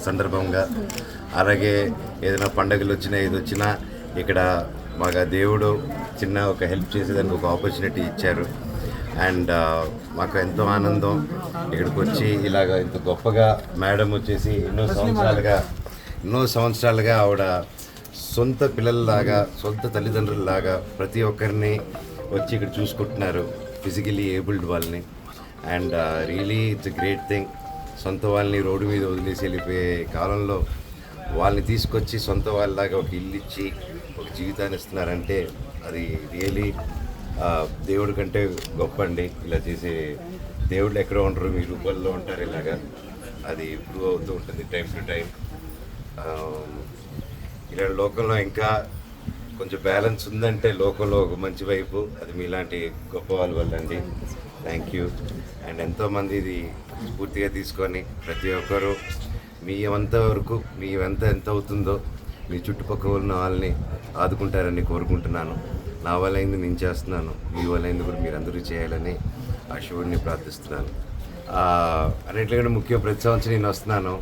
సందర్భంగా అలాగే ఏదైనా పండగలు వచ్చినా ఇది వచ్చినా ఇక్కడ మాకు దేవుడు చిన్న ఒక హెల్ప్ చేసేదానికి ఒక ఆపర్చునిటీ ఇచ్చారు. అండ్ మాకు ఎంతో ఆనందం ఇక్కడికి వచ్చి ఇలాగ ఇంత గొప్పగా మేడం వచ్చేసి ఎన్నో సంవత్సరాలుగా ఆవిడ సొంత పిల్లల్లాగా సొంత తల్లిదండ్రులలాగా ప్రతి ఒక్కరిని వచ్చి ఇక్కడ చూసుకుంటున్నారు, ఫిజికలీ ఏబుల్డ్ వాళ్ళని. And really it's great thing. సొంత వాళ్ళని రోడ్డు మీద వదిలేసి వెళ్ళిపోయే కాలంలో వాళ్ళని తీసుకొచ్చి సొంత వాళ్ళలాగా ఒక ఇల్లు ఇచ్చి ఒక జీవితాన్ని ఇస్తున్నారంటే అది రియలీ దేవుడి కంటే గొప్ప అండి. ఇలా చేసే దేవుళ్ళు ఎక్కడో ఉంటారు, మీ రూపాల్లో ఉంటారు. ఇలాగా అది ప్రూవ్ అవుతూ ఉంటుంది టైం టు టైం. ఇలా లోకంలో ఇంకా కొంచెం బ్యాలెన్స్ ఉందంటే లోకంలో ఒక మంచి వైపు అది మీలాంటి గొప్ప వాళ్ళ వల్ల అండి. Thank you. అండ్ ఎంతోమంది ఇది స్ఫూర్తిగా తీసుకొని ప్రతి ఒక్కరూ మీ వరకు మీ ఎంత అవుతుందో మీ చుట్టుపక్కల ఉన్న వాళ్ళని ఆదుకుంటారని కోరుకుంటున్నాను. నా వల్ల అయింది నేను చేస్తున్నాను, మీ వల్ల అయింది కూడా మీరు అందరూ చేయాలని ఆ శివుడిని ప్రార్థిస్తున్నాను. అన్నింటికంటే ముఖ్యం ప్రతి సంవత్సరం నేను వస్తున్నాను.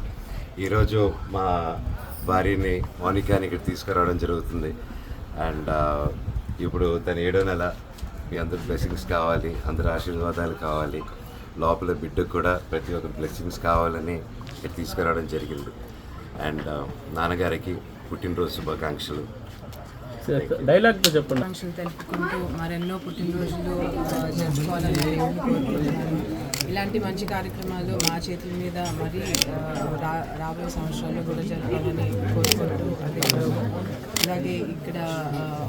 ఈరోజు మా భార్యని మౌనికాని ఇక్కడ తీసుకురావడం జరుగుతుంది. అండ్ ఇప్పుడు తన 7వ నెల. మీ అందరు బ్లెస్సింగ్స్ కావాలి, అందరు ఆశీర్వాదాలు కావాలి, లోపల బిడ్డకు కూడా ప్రతి ఒక్క బ్లెస్సింగ్స్ కావాలని ఇక్కడ తీసుకురావడం జరిగింది. అండ్ నాన్నగారికి పుట్టినరోజు శుభాకాంక్షలు. డైలాగ్తో చెప్పండి. ఆకాంక్షలు తెలుపుకుంటూ మరెన్నో పుట్టినరోజులు జరుపుకోవాలని కోరుకుంటున్నాను. ఇలాంటి మంచి కార్యక్రమాలు మా చేతుల మీద మరి రాబోయే సంవత్సరాల్లో కూడా జరపాలని కోరుకుంటూ అలాగే ఇక్కడ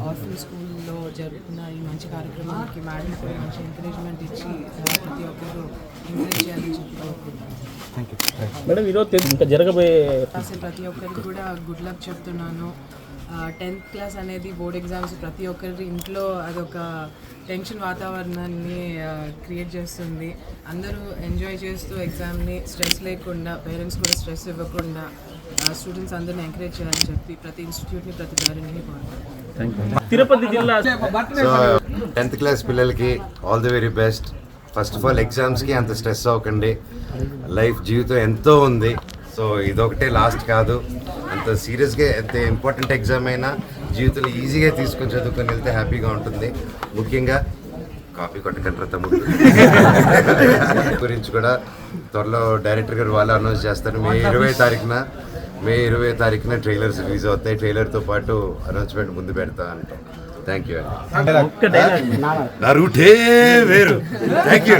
ఆర్ఫన్ స్కూల్లో జరుపుకున్న ఈ మంచి కార్యక్రమానికి మేడం కూడా మంచి ఎంకరేజ్మెంట్ ఇచ్చి ప్రతి ఒక్కరు ఎంకరేజ్ చేయాలని చెప్పి కోరుకుంటున్నాను. మేడం ఈరోజు ఇంకా జరగబోయే ప్రతి ఒక్కరికి కూడా గుడ్ లక్ చెప్తున్నాను. 10th క్లాస్ అనేది బోర్డ్ ఎగ్జామ్స్ ప్రతి ఒక్కరి ఇంట్లో అదొక టెన్షన్ వాతావరణాన్ని క్రియేట్ చేస్తుంది. అందరూ ఎంజాయ్ చేస్తూ ఎగ్జామ్ని స్ట్రెస్ లేకుండా, పేరెంట్స్ కూడా స్ట్రెస్ ఇవ్వకుండా స్టూడెంట్స్ అందరిని ఎంకరేజ్ చేయాలని చెప్పి ప్రతి ఇన్స్టిట్యూట్ని ప్రతి పేరెంట్ని కోరుకుంటున్నాను. తిరుపతి జిల్లా 10th క్లాస్ పిల్లలకి all the very best. First of all ఎగ్జామ్స్కి అంత స్ట్రెస్ అవ్వకండి. జీవితం ఎంతో ఉంది. సో ఇదొకటే లాస్ట్ కాదు. అంత సీరియస్గా ఎంత ఇంపార్టెంట్ ఎగ్జామ్ అయినా జీవితంలో ఈజీగా తీసుకొని చదువుకొని వెళ్తే హ్యాపీగా ఉంటుంది. ముఖ్యంగా కాపీ కొట్టకంటారు తమ్ముడు గురించి కూడా త్వరలో డైరెక్టర్ గారు వాళ్ళు అనౌన్స్ చేస్తారు. మే 20 తారీఖున ట్రైలర్స్ రిలీజ్ అవుతాయి. ట్రైలర్తో పాటు అనౌన్స్మెంట్ ముందు పెడతా అంటాం. థ్యాంక్ యూ అండి. నా రూటే వేరు. Thank you.